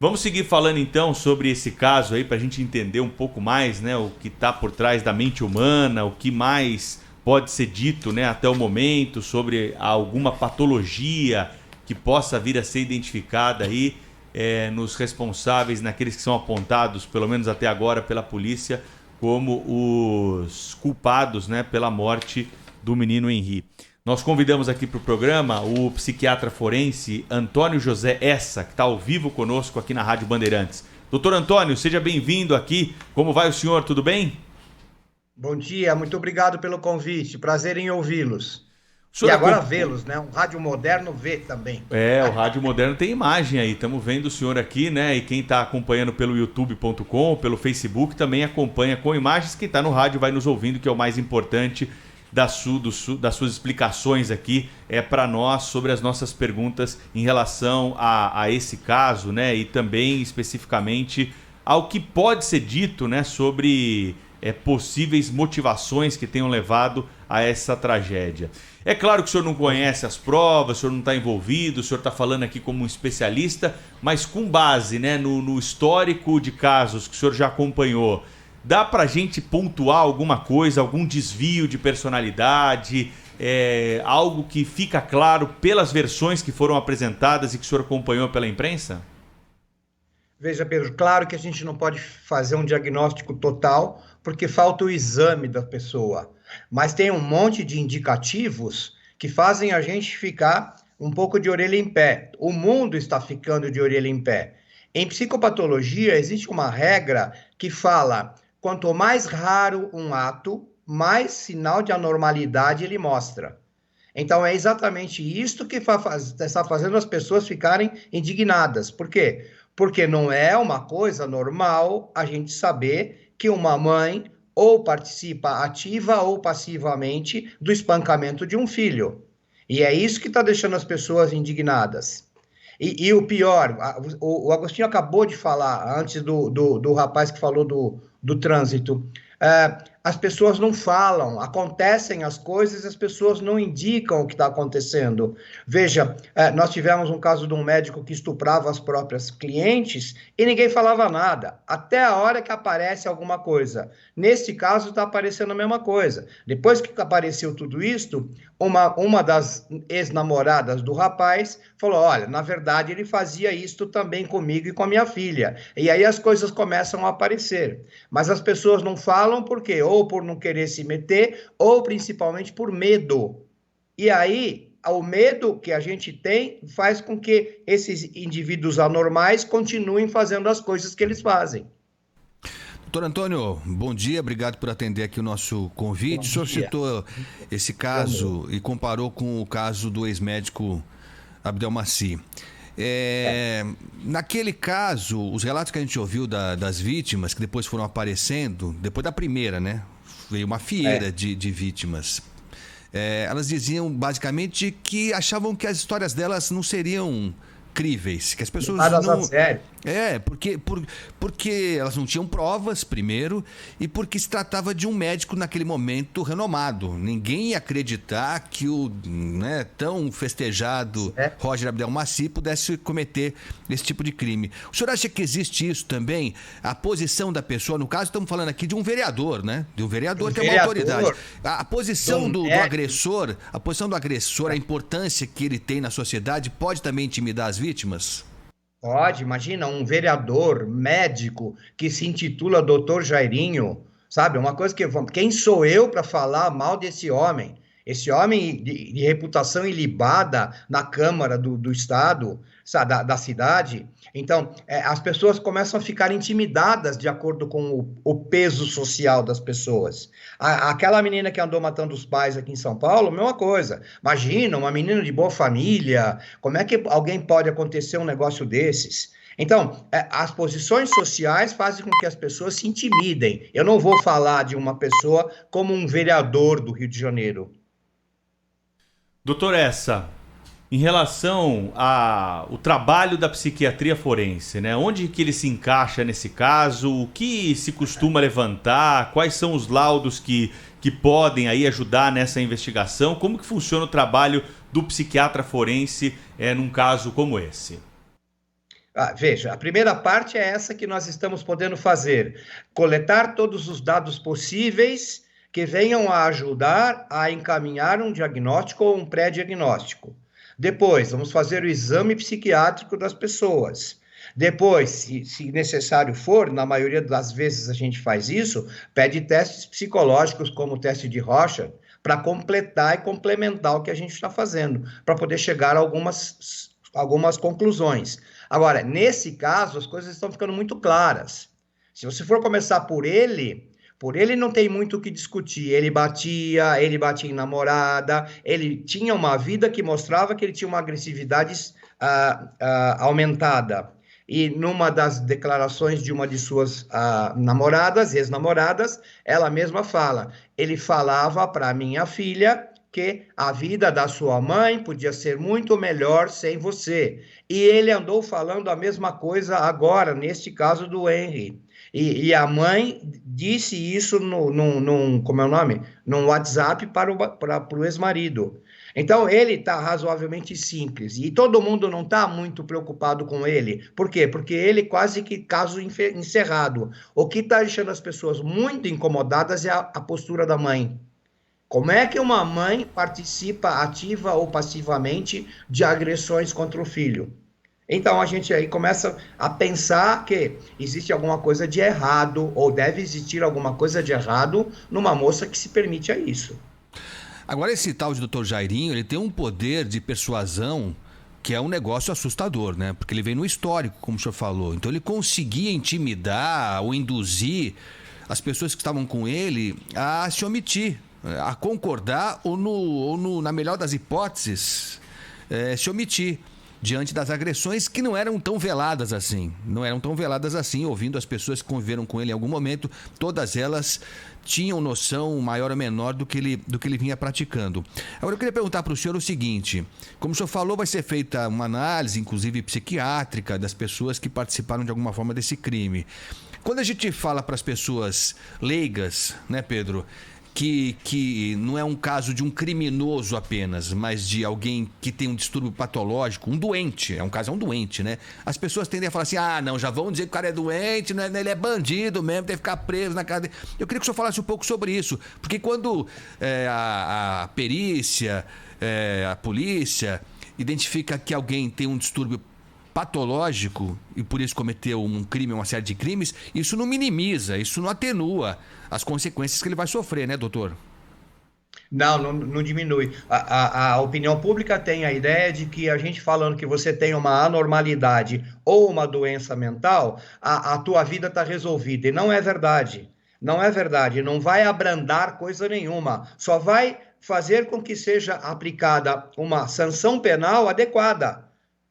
Vamos seguir falando então sobre esse caso aí para a gente entender um pouco mais, né, o que está por trás da mente humana, o que mais pode ser dito, né, até o momento sobre alguma patologia que possa vir a ser identificada aí nos responsáveis, naqueles que são apontados, pelo menos até agora, pela polícia, como os culpados, né, pela morte do menino Henri. Nós convidamos aqui para o programa o psiquiatra forense Antônio José Essa, que está ao vivo conosco aqui na Rádio Bandeirantes. Doutor Antônio, seja bem-vindo aqui. Como vai o senhor? Tudo bem? Bom dia, muito obrigado pelo convite. Prazer em ouvi-los. E agora vê-los, né? Um rádio moderno vê também. O rádio moderno tem imagem aí. Estamos vendo o senhor aqui, né? E quem está acompanhando pelo youtube.com, pelo Facebook, também acompanha com imagens. Quem está no rádio vai nos ouvindo, que é o mais importante das suas explicações aqui para nós sobre as nossas perguntas em relação a esse caso, né? E também especificamente ao que pode ser dito, né, sobre possíveis motivações que tenham levado a essa tragédia. É claro que o senhor não conhece as provas, o senhor não está envolvido, o senhor está falando aqui como um especialista, mas com base, né, no histórico de casos que o senhor já acompanhou, dá para a gente pontuar alguma coisa, algum desvio de personalidade, algo que fica claro pelas versões que foram apresentadas e que o senhor acompanhou pela imprensa? Veja, Pedro, claro que a gente não pode fazer um diagnóstico total, porque falta o exame da pessoa. Mas tem um monte de indicativos que fazem a gente ficar um pouco de orelha em pé. O mundo está ficando de orelha em pé. Em psicopatologia, existe uma regra que fala: quanto mais raro um ato, mais sinal de anormalidade ele mostra. Então, é exatamente isto que está fazendo as pessoas ficarem indignadas. Por quê? Porque não é uma coisa normal a gente saber que uma mãe ou participa ativa ou passivamente do espancamento de um filho. E é isso que está deixando as pessoas indignadas. E o pior, o Agostinho acabou de falar, antes do rapaz que falou do trânsito, as pessoas não falam, acontecem as coisas e as pessoas não indicam o que está acontecendo. Veja, nós tivemos um caso de um médico que estuprava as próprias clientes e ninguém falava nada, até a hora que aparece alguma coisa. Neste caso está aparecendo a mesma coisa. Depois que apareceu tudo isso, uma das ex-namoradas do rapaz falou: olha, na verdade ele fazia isto também comigo e com a minha filha. E aí as coisas começam a aparecer. Mas as pessoas não falam por quê? Ou por não querer se meter, ou principalmente por medo. E aí, o medo que a gente tem faz com que esses indivíduos anormais continuem fazendo as coisas que eles fazem. Doutor Antônio, bom dia, obrigado por atender aqui o nosso convite. O senhor citou esse caso e comparou com o caso do ex-médico Abdelmaci. Naquele caso, os relatos que a gente ouviu das vítimas, que depois foram aparecendo, depois da primeira, né? Veio uma fileira de vítimas. Elas diziam basicamente que achavam que as histórias delas não seriam críveis, que as pessoas não... Porque elas não tinham provas, primeiro, e porque se tratava de um médico naquele momento renomado. Ninguém ia acreditar que o tão festejado Roger Abdelmaci pudesse cometer esse tipo de crime. O senhor acha que existe isso também? A posição da pessoa, no caso estamos falando aqui de um vereador, né? De um vereador que é uma autoridade. A posição do agressor, a importância que ele tem na sociedade pode também intimidar as vítimas? Pode, imagina, um vereador médico que se intitula Doutor Jairinho, sabe? Uma coisa que... Quem sou eu para falar mal desse homem? Esse homem de reputação ilibada na Câmara do Estado, da cidade. Então, as pessoas começam a ficar intimidadas de acordo com o peso social das pessoas. Aquela menina que andou matando os pais aqui em São Paulo, mesma coisa. Imagina, uma menina de boa família, como é que alguém pode acontecer um negócio desses? Então, as posições sociais fazem com que as pessoas se intimidem. Eu não vou falar de uma pessoa como um vereador do Rio de Janeiro. Doutor Essa, em relação ao trabalho da psiquiatria forense, né? Onde que ele se encaixa nesse caso? O que se costuma levantar? Quais são os laudos que podem aí ajudar nessa investigação? Como que funciona o trabalho do psiquiatra forense num caso como esse? Veja, a primeira parte é essa que nós estamos podendo fazer: coletar todos os dados possíveis que venham a ajudar a encaminhar um diagnóstico ou um pré-diagnóstico. Depois, vamos fazer o exame psiquiátrico das pessoas. Depois, se necessário for, na maioria das vezes a gente faz isso, pede testes psicológicos, como o teste de Rorschach, para completar e complementar o que a gente está fazendo, para poder chegar a algumas conclusões. Agora, nesse caso, as coisas estão ficando muito claras. Se você for começar por ele não tem muito o que discutir. Ele batia em namorada, ele tinha uma vida que mostrava que ele tinha uma agressividade aumentada. E numa das declarações de uma de suas ex-namoradas, ela mesma fala: ele falava para minha filha que a vida da sua mãe podia ser muito melhor sem você. E ele andou falando a mesma coisa agora, neste caso do Henry. E a mãe disse isso num WhatsApp para o ex-marido. Então, ele está razoavelmente simples. E todo mundo não está muito preocupado com ele. Por quê? Porque ele quase que caso encerrado. O que está deixando as pessoas muito incomodadas é a postura da mãe. Como é que uma mãe participa ativa ou passivamente de agressões contra o filho? Então, a gente aí começa a pensar que existe alguma coisa de errado, ou deve existir alguma coisa de errado numa moça que se permite a isso. Agora, esse tal de Dr. Jairinho, ele tem um poder de persuasão que é um negócio assustador, né? Porque ele vem no histórico, como o senhor falou. Então, ele conseguia intimidar ou induzir as pessoas que estavam com ele a se omitir, a concordar ou na melhor das hipóteses, se omitir diante das agressões que não eram tão veladas assim. Ouvindo as pessoas que conviveram com ele em algum momento, todas elas tinham noção maior ou menor do que ele vinha praticando. Agora, eu queria perguntar para o senhor o seguinte: como o senhor falou, vai ser feita uma análise, inclusive psiquiátrica, das pessoas que participaram de alguma forma desse crime. Quando a gente fala para as pessoas leigas, né, Pedro, que não é um caso de um criminoso apenas, mas de alguém que tem um distúrbio patológico, um doente, é um doente, né? As pessoas tendem a falar assim: não, já vão dizer que o cara é doente, né? Ele é bandido mesmo, tem que ficar preso na cadeia. Eu queria que o senhor falasse um pouco sobre isso, porque quando a perícia, a polícia identifica que alguém tem um distúrbio patológico e por isso cometeu um crime, uma série de crimes, isso não minimiza, isso não atenua as consequências que ele vai sofrer, né, doutor? Não diminui. A opinião pública tem a ideia de que a gente falando que você tem uma anormalidade ou uma doença mental, a tua vida está resolvida. E não é verdade. Não é verdade. Não vai abrandar coisa nenhuma. Só vai fazer com que seja aplicada uma sanção penal adequada.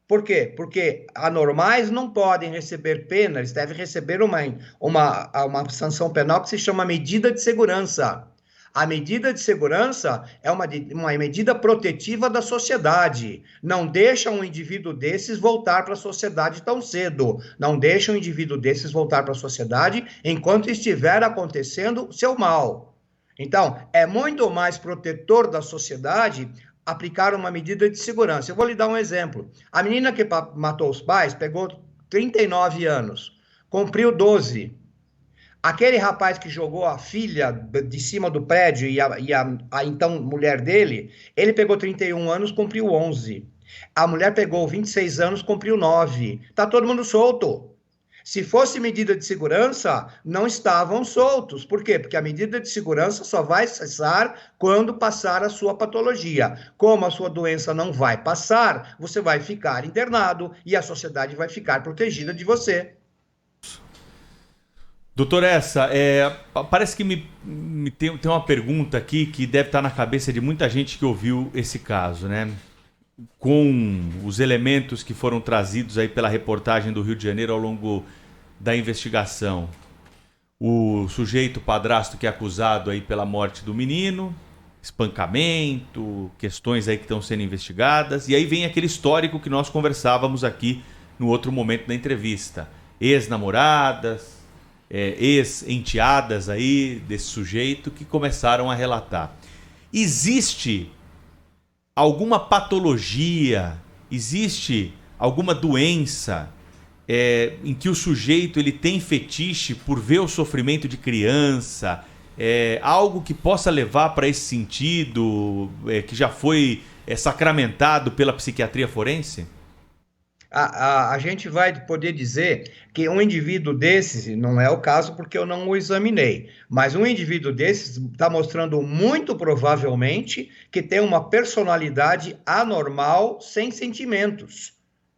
Por quê? Porque anormais não podem receber pena, eles devem receber uma sanção penal que se chama medida de segurança. A medida de segurança é uma medida protetiva da sociedade. Não deixa um indivíduo desses voltar para a sociedade tão cedo. Não deixa um indivíduo desses voltar para a sociedade enquanto estiver acontecendo seu mal. Então, é muito mais protetor da sociedade aplicar uma medida de segurança. Eu vou lhe dar um exemplo. A menina que matou os pais pegou 39 anos, cumpriu 12. Aquele rapaz que jogou a filha de cima do prédio e a então mulher dele, ele pegou 31 anos, cumpriu 11. A mulher pegou 26 anos, cumpriu 9. Tá todo mundo solto. Se fosse medida de segurança, não estavam soltos. Por quê? Porque a medida de segurança só vai cessar quando passar a sua patologia. Como a sua doença não vai passar, você vai ficar internado e a sociedade vai ficar protegida de você. Doutor Essa, parece que tem uma pergunta aqui que deve estar na cabeça de muita gente que ouviu esse caso, né? Com os elementos que foram trazidos aí pela reportagem do Rio de Janeiro ao longo da investigação. O sujeito padrasto que é acusado aí pela morte do menino, espancamento, questões aí que estão sendo investigadas, e aí vem aquele histórico que nós conversávamos aqui no outro momento da entrevista. Ex-namoradas, ex-enteadas aí desse sujeito que começaram a relatar. Existe alguma patologia, existe alguma doença em que o sujeito ele tem fetiche por ver o sofrimento de criança, algo que possa levar para esse sentido, que já foi sacramentado pela psiquiatria forense? A gente vai poder dizer que um indivíduo desses, não é o caso porque eu não o examinei, mas um indivíduo desses está mostrando muito provavelmente que tem uma personalidade anormal, sem sentimentos,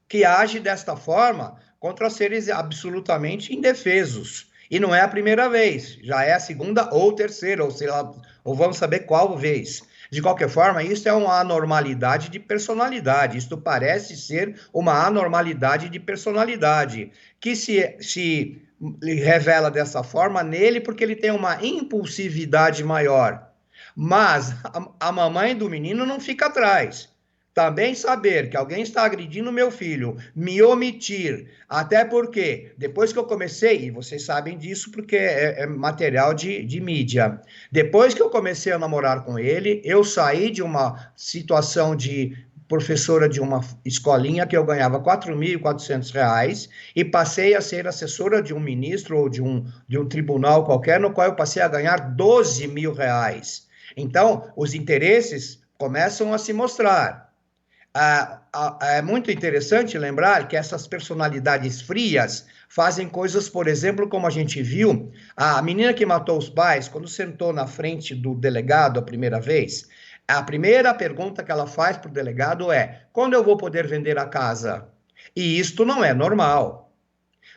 que age desta forma contra seres absolutamente indefesos. E não é a primeira vez, já é a segunda ou terceira, ou sei lá, ou vamos saber qual vez. De qualquer forma, isso é uma anormalidade de personalidade. Isto parece ser uma anormalidade de personalidade, que se revela dessa forma nele porque ele tem uma impulsividade maior. Mas a mamãe do menino não fica atrás. Também saber que alguém está agredindo meu filho, me omitir, até porque depois que eu comecei, e vocês sabem disso porque é material de mídia, depois que eu comecei a namorar com ele, eu saí de uma situação de professora de uma escolinha que eu ganhava R$ 4.400 e passei a ser assessora de um ministro ou de um tribunal qualquer, no qual eu passei a ganhar R$ 12.000. Então, os interesses começam a se mostrar. É muito interessante lembrar que essas personalidades frias fazem coisas, por exemplo, como a gente viu, a menina que matou os pais, quando sentou na frente do delegado a primeira vez, a primeira pergunta que ela faz para o delegado é: quando eu vou poder vender a casa? E isto não é normal.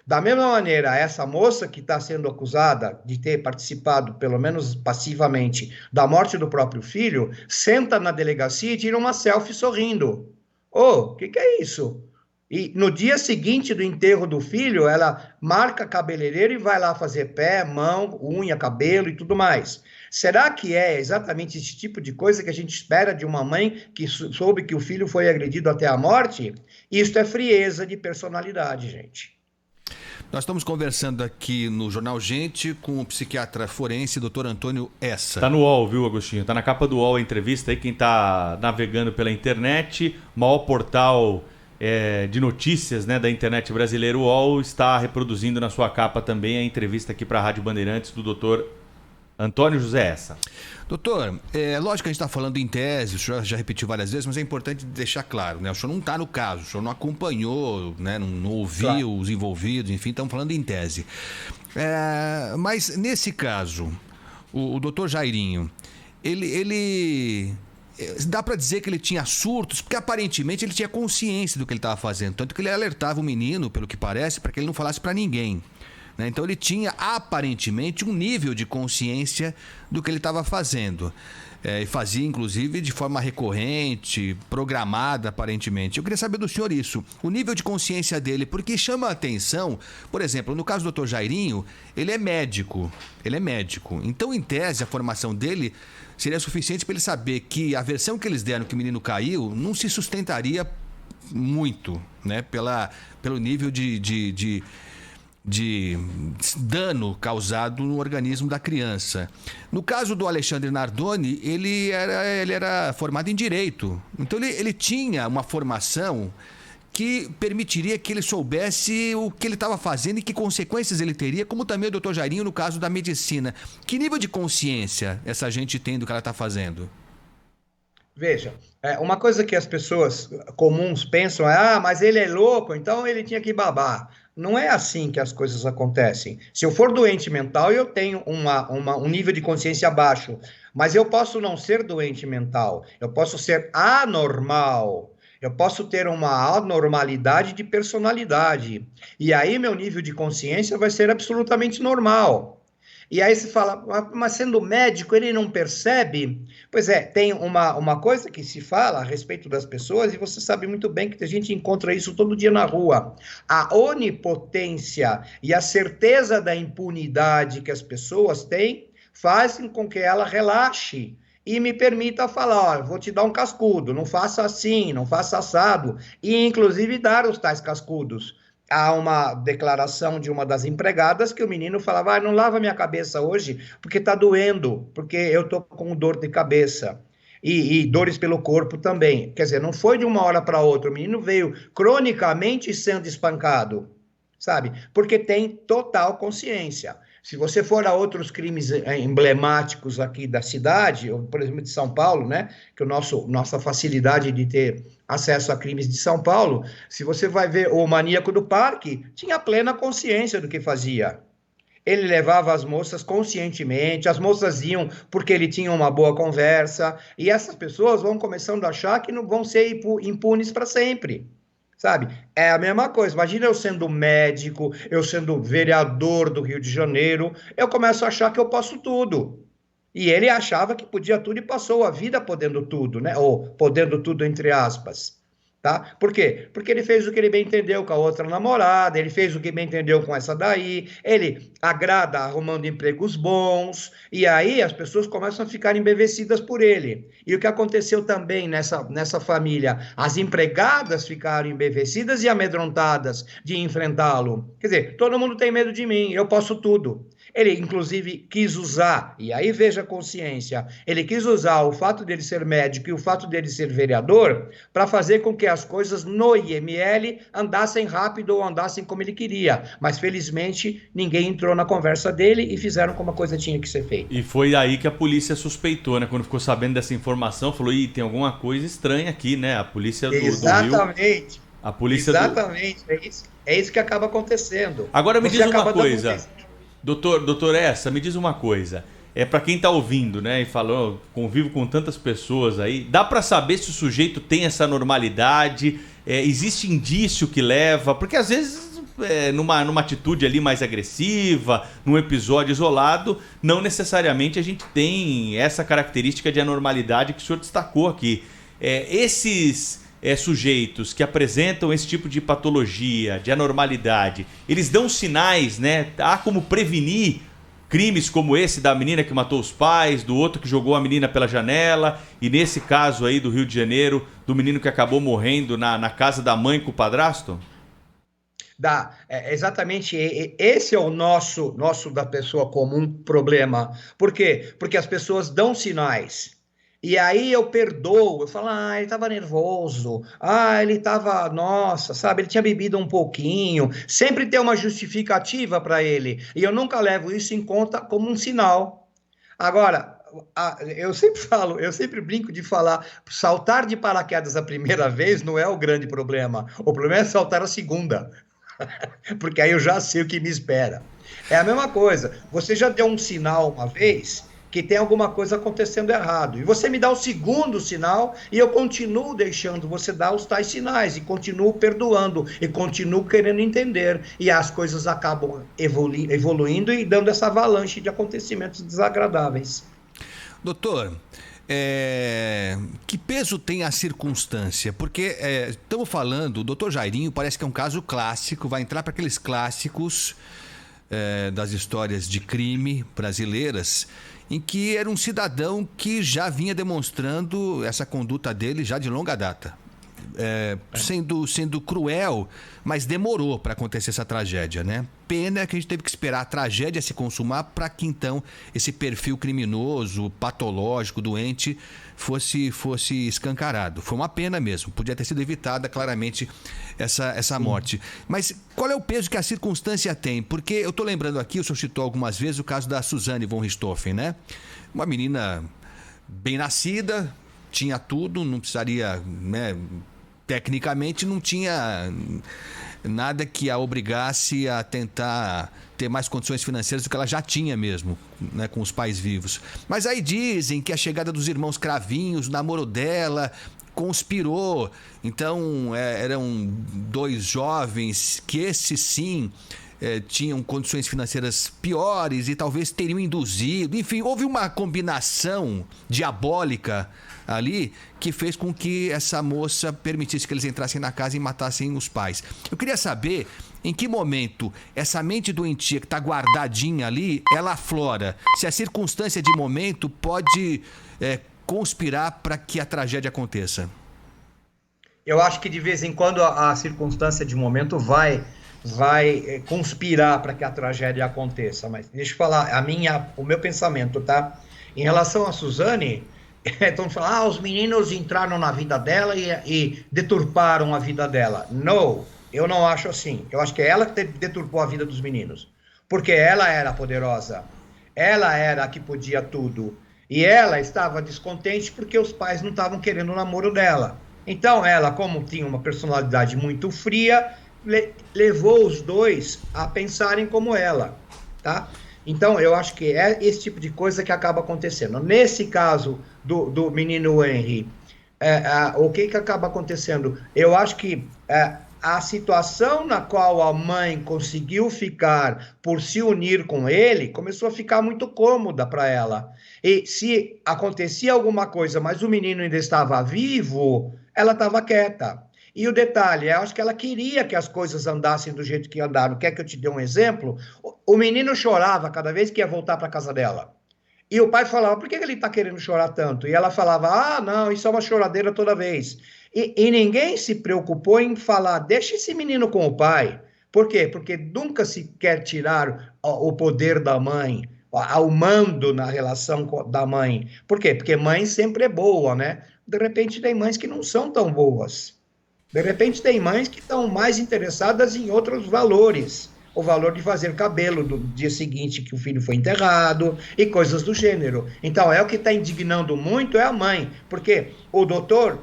Da mesma maneira, essa moça que está sendo acusada de ter participado, pelo menos passivamente, da morte do próprio filho, senta na delegacia e tira uma selfie sorrindo. O que é isso? E no dia seguinte do enterro do filho, ela marca cabeleireiro e vai lá fazer pé, mão, unha, cabelo e tudo mais. Será que é exatamente esse tipo de coisa que a gente espera de uma mãe que soube que o filho foi agredido até a morte? Isso é frieza de personalidade, gente. Nós estamos conversando aqui no Jornal Gente com o psiquiatra forense, Dr. Antônio Essa. Tá no UOL, viu, Agostinho? Tá na capa do UOL a entrevista aí, quem tá navegando pela internet, maior portal de notícias, né, da internet brasileira, o UOL, está reproduzindo na sua capa também a entrevista aqui para a Rádio Bandeirantes do Dr. Antônio José Essa. Doutor, lógico que a gente está falando em tese, o senhor já repetiu várias vezes, mas é importante deixar claro, né? O senhor não está no caso, o senhor não acompanhou, né? Não ouviu claro. Os envolvidos, enfim, estamos falando em tese. Mas nesse caso, o doutor Jairinho, ele dá para dizer que ele tinha surtos, porque aparentemente ele tinha consciência do que ele estava fazendo, tanto que ele alertava o menino, pelo que parece, para que ele não falasse para ninguém. Então ele tinha aparentemente um nível de consciência do que ele estava fazendo. E fazia inclusive de forma recorrente, programada aparentemente. Eu queria saber do senhor isso, o nível de consciência dele, porque chama a atenção, por exemplo, no caso do Dr. Jairinho, ele é médico. Então, em tese, a formação dele seria suficiente para ele saber que a versão que eles deram que o menino caiu não se sustentaria muito, né? Pelo nível de dano causado no organismo da criança. No caso do Alexandre Nardoni, ele era formado em Direito. Então ele tinha uma formação que permitiria que ele soubesse o que ele estava fazendo e que consequências ele teria, como também o doutor Jairinho no caso da medicina. Que nível de consciência essa gente tem do que ela está fazendo? Veja, uma coisa que as pessoas comuns pensam é: mas ele é louco, então ele tinha que babar. Não é assim que as coisas acontecem. Se eu for doente mental, eu tenho um nível de consciência baixo, mas eu posso não ser doente mental, eu posso ser anormal, eu posso ter uma anormalidade de personalidade, e aí meu nível de consciência vai ser absolutamente normal. E aí se fala: mas sendo médico, ele não percebe? Pois é, tem uma coisa que se fala a respeito das pessoas, e você sabe muito bem que a gente encontra isso todo dia na rua. A onipotência e a certeza da impunidade que as pessoas têm fazem com que ela relaxe e me permita falar: vou te dar um cascudo, não faça assim, não faça assado, e inclusive dar os tais cascudos. Há uma declaração de uma das empregadas que o menino falava: não lava minha cabeça hoje porque está doendo, porque eu estou com dor de cabeça. E dores pelo corpo também. Quer dizer, não foi de uma hora para outra, o menino veio cronicamente sendo espancado. sabe? Porque tem total consciência. Se você for a outros crimes emblemáticos aqui da cidade, ou, por exemplo, de São Paulo, né? Que nossa facilidade de ter acesso a crimes de São Paulo, se você vai ver o maníaco do parque, tinha plena consciência do que fazia. Ele levava as moças conscientemente, as moças iam porque ele tinha uma boa conversa, e essas pessoas vão começando a achar que não vão ser impunes para sempre. Sabe? É a mesma coisa. Imagina eu sendo médico, eu sendo vereador do Rio de Janeiro, eu começo a achar que eu posso tudo. E ele achava que podia tudo e passou a vida podendo tudo, né? Ou podendo tudo entre aspas. Tá? Por quê? Porque ele fez o que ele bem entendeu com a outra namorada, ele fez o que bem entendeu com essa daí, ele agrada arrumando empregos bons, e aí as pessoas começam a ficar embevecidas por ele. E o que aconteceu também nessa família? As empregadas ficaram embevecidas e amedrontadas de enfrentá-lo. Quer dizer, todo mundo tem medo de mim, eu posso tudo. Ele, inclusive, quis usar, e aí veja a consciência, ele quis usar o fato dele ser médico e o fato dele ser vereador para fazer com que as coisas no IML andassem rápido ou andassem como ele queria. Mas, felizmente, ninguém entrou na conversa dele e fizeram como a coisa tinha que ser feita. E foi aí que a polícia suspeitou, né? Quando ficou sabendo dessa informação, falou, ih, tem alguma coisa estranha aqui, né? A polícia do Rio... Exatamente. A polícia Exatamente. É isso que acaba acontecendo. Agora me diz uma coisa... Doutor Essa, me diz uma coisa. É para quem tá ouvindo, né? E falou, convivo com tantas pessoas aí. Dá para saber se o sujeito tem essa normalidade? Existe indício que leva? Porque às vezes, numa atitude ali mais agressiva, num episódio isolado, não necessariamente a gente tem essa característica de anormalidade que o senhor destacou aqui. Esses sujeitos que apresentam esse tipo de patologia, de anormalidade, eles dão sinais, né? Há como prevenir crimes como esse da menina que matou os pais, do outro que jogou a menina pela janela, e nesse caso aí do Rio de Janeiro, do menino que acabou morrendo na casa da mãe com o padrasto? Exatamente, esse é o nosso da pessoa comum problema. Por quê? Porque as pessoas dão sinais. E aí eu perdoo, eu falo, ele estava nervoso, ele estava, nossa, sabe, ele tinha bebido um pouquinho, sempre tem uma justificativa para ele, e eu nunca levo isso em conta como um sinal. Agora, eu sempre brinco de falar, saltar de paraquedas a primeira vez não é o grande problema, o problema é saltar a segunda, porque aí eu já sei o que me espera. É a mesma coisa, você já deu um sinal uma vez que tem alguma coisa acontecendo errado. E você me dá o segundo sinal e eu continuo deixando você dar os tais sinais e continuo perdoando e continuo querendo entender. E as coisas acabam evoluindo e dando essa avalanche de acontecimentos desagradáveis. Doutor, que peso tem a circunstância? Porque estamos falando, o doutor Jairinho parece que é um caso clássico, vai entrar para aqueles clássicos das histórias de crime brasileiras, em que era um cidadão que já vinha demonstrando essa conduta dele já de longa data. Sendo cruel, mas demorou para acontecer essa tragédia, né? Pena que a gente teve que esperar a tragédia se consumar para que então esse perfil criminoso, patológico, doente fosse escancarado. Foi uma pena mesmo, podia ter sido evitada claramente essa morte. Mas qual é o peso que a circunstância tem? Porque eu estou lembrando aqui, o senhor citou algumas vezes o caso da Suzane von Richthofen, né? Uma menina bem nascida, tinha tudo, não precisaria, né? Tecnicamente não tinha nada que a obrigasse a tentar ter mais condições financeiras do que ela já tinha mesmo, né, com os pais vivos. Mas aí dizem que a chegada dos irmãos Cravinhos, o namoro dela, conspirou. Então eram dois jovens que esses sim tinham condições financeiras piores e talvez teriam induzido. Enfim, houve uma combinação diabólica ali que fez com que essa moça permitisse que eles entrassem na casa e matassem os pais. Eu queria saber em que momento essa mente doentia que está guardadinha ali, ela aflora. Se a circunstância de momento pode conspirar para que a tragédia aconteça. Eu acho que de vez em quando a circunstância de momento vai conspirar para que a tragédia aconteça. Mas deixa eu falar o meu pensamento, tá? Em relação a Suzane, então falar, os meninos entraram na vida dela e deturparam a vida dela. Não, Eu não acho assim. Eu acho que é ela que deturpou a vida dos meninos. Porque ela era poderosa. Ela era a que podia tudo. E ela estava descontente porque os pais não estavam querendo o namoro dela. Então, ela, como tinha uma personalidade muito fria, levou os dois a pensarem como ela, tá? Então, eu acho que é esse tipo de coisa que acaba acontecendo. Nesse caso do menino Henry, o que acaba acontecendo? Eu acho que a situação na qual a mãe conseguiu ficar por se unir com ele começou a ficar muito cômoda para ela. E se acontecia alguma coisa, mas o menino ainda estava vivo, ela estava quieta. E o detalhe, eu acho que ela queria que as coisas andassem do jeito que andaram. Quer que eu te dê um exemplo? O menino chorava cada vez que ia voltar para casa dela. E o pai falava, por que ele está querendo chorar tanto? E ela falava, ah, não, isso é uma choradeira toda vez. E ninguém se preocupou em falar, deixa esse menino com o pai. Por quê? Porque nunca se quer tirar o poder da mãe, o mando na relação da mãe. Por quê? Porque mãe sempre é boa, né? De repente tem mães que não são tão boas. De repente tem mães que estão mais interessadas em outros valores. O valor de fazer cabelo do dia seguinte que o filho foi enterrado e coisas do gênero. Então, é o que está indignando muito é a mãe, porque o doutor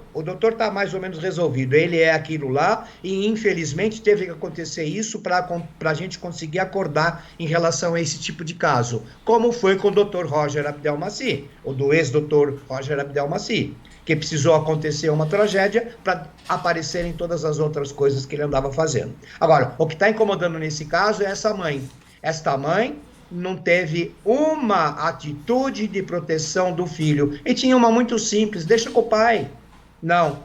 está mais ou menos resolvido. Ele é aquilo lá e, infelizmente, teve que acontecer isso para a gente conseguir acordar em relação a esse tipo de caso, como foi com o doutor Roger Abdelmaci, ou do ex-doutor Roger Abdelmaci, que precisou acontecer uma tragédia para aparecerem todas as outras coisas que ele andava fazendo. Agora, o que está incomodando nesse caso é essa mãe. Esta mãe não teve uma atitude de proteção do filho. E tinha uma muito simples, deixa com o pai. Não.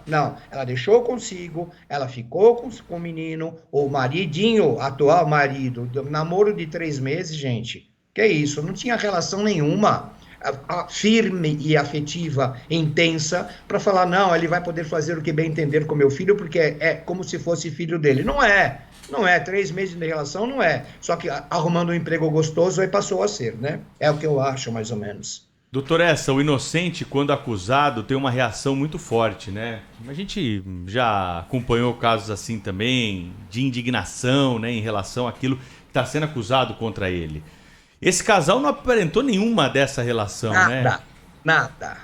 Ela deixou consigo, ela ficou com o menino, o maridinho, atual marido, namoro de 3 meses, gente. Que isso, não tinha relação nenhuma firme e afetiva, intensa, para falar, não, ele vai poder fazer o que bem entender com meu filho, porque é como se fosse filho dele. Não é. 3 meses de relação não é. Só que arrumando um emprego gostoso, aí passou a ser, né? É o que eu acho, mais ou menos. Doutor Essa, o inocente, quando acusado, tem uma reação muito forte, né? A gente já acompanhou casos assim também, de indignação, né, em relação àquilo que está sendo acusado contra ele. Esse casal não aparentou nenhuma dessa relação, né? Nada,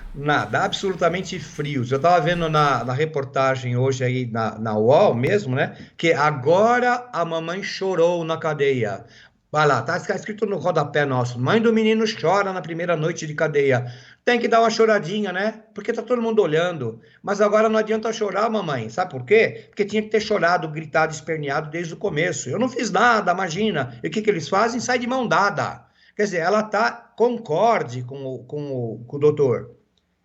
absolutamente frios. Eu estava vendo na reportagem hoje aí na UOL mesmo, né? Que agora a mamãe chorou na cadeia. Vai lá, tá escrito no rodapé nosso. Mãe do menino chora na primeira noite de cadeia. Tem que dar uma choradinha, né? Porque tá todo mundo olhando. Mas agora não adianta chorar, mamãe. Sabe por quê? Porque tinha que ter chorado, gritado, esperneado desde o começo. Eu não fiz nada, imagina. E o que eles fazem? Sai de mão dada. Quer dizer, ela concorde com o doutor.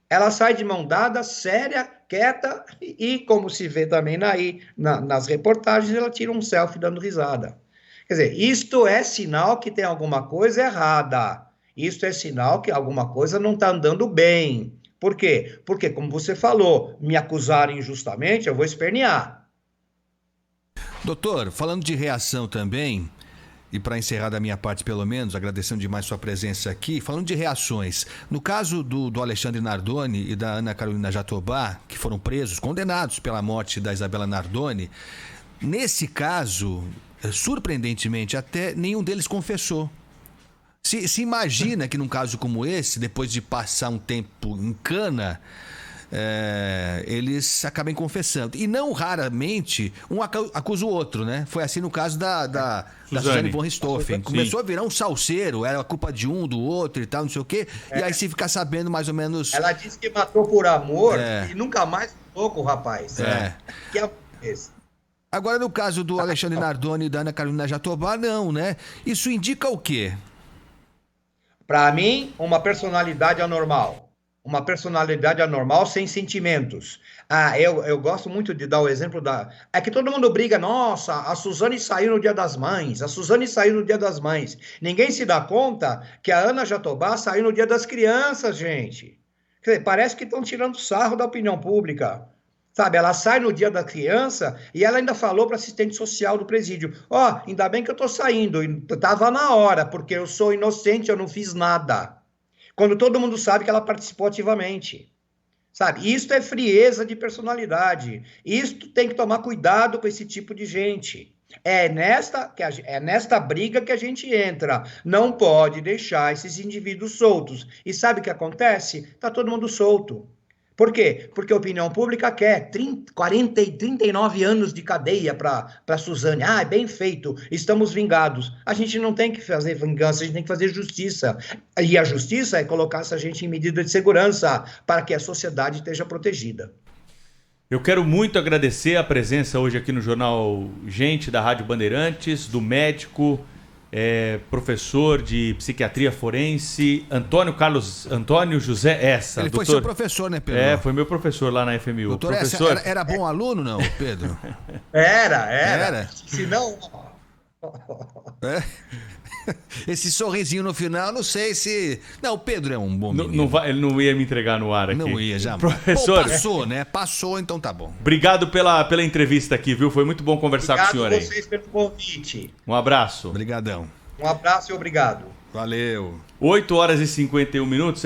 Ela sai de mão dada, séria, quieta, e como se vê também nas reportagens, ela tira um selfie dando risada. Quer dizer, isto é sinal que tem alguma coisa errada. Isto é sinal que alguma coisa não está andando bem. Por quê? Porque, como você falou, me acusarem injustamente, eu vou espernear. Doutor, falando de reação também, e para encerrar da minha parte pelo menos, agradecendo demais sua presença aqui, falando de reações, no caso do Alexandre Nardoni e da Ana Carolina Jatobá, que foram presos, condenados pela morte da Isabela Nardoni, nesse caso, surpreendentemente até, nenhum deles confessou. Se imagina que num caso como esse, depois de passar um tempo em cana, eles acabem confessando. E não raramente um acusa o outro, né? Foi assim no caso da Suzane von Richthofen. Começou a virar um salseiro, era a culpa de um, do outro e tal, não sei o quê. E aí se fica sabendo mais ou menos... Ela disse que matou por amor e nunca mais falou com o rapaz. Que é esse. Agora, no caso do Alexandre Nardoni e da Ana Carolina Jatobá, não, né? Isso indica o quê? Para mim, uma personalidade anormal. Uma personalidade anormal sem sentimentos. Eu gosto muito de dar o exemplo É que todo mundo briga, nossa, a Suzane saiu no Dia das Mães, a Suzane saiu no Dia das Mães. Ninguém se dá conta que a Ana Jatobá saiu no Dia das Crianças, gente. Quer dizer, parece que estão tirando sarro da opinião pública. Sabe, ela sai no Dia da Criança e ela ainda falou para assistente social do presídio, ainda bem que eu estou saindo, estava na hora, porque eu sou inocente, eu não fiz nada. Quando todo mundo sabe que ela participou ativamente. Sabe? Isto é frieza de personalidade. Isto tem que tomar cuidado com esse tipo de gente. É nesta briga que a gente entra. Não pode deixar esses indivíduos soltos. E sabe o que acontece? Está todo mundo solto. Por quê? Porque a opinião pública quer 39 anos de cadeia para Suzane. Ah, bem feito, estamos vingados. A gente não tem que fazer vingança, a gente tem que fazer justiça. E a justiça é colocar essa gente em medida de segurança para que a sociedade esteja protegida. Eu quero muito agradecer a presença hoje aqui no Jornal Gente, da Rádio Bandeirantes, do médico, professor de psiquiatria forense, Antônio José Essa. Ele foi seu professor, né, Pedro? Foi meu professor lá na FMU. Doutor professor... Essa, era bom aluno, não, Pedro? Era. Se não... Esse sorrisinho no final, não sei se... Não, o Pedro é um bom menino. Ele não ia me entregar no ar aqui. Não ia, jamais. Professor... Passou, né? Passou, então tá bom. Obrigado pela entrevista aqui, viu? Foi muito bom conversar com o senhor aí. Obrigado a vocês pelo convite. Um abraço. Obrigadão. Um abraço e obrigado. Valeu. 8 horas e 51 minutos.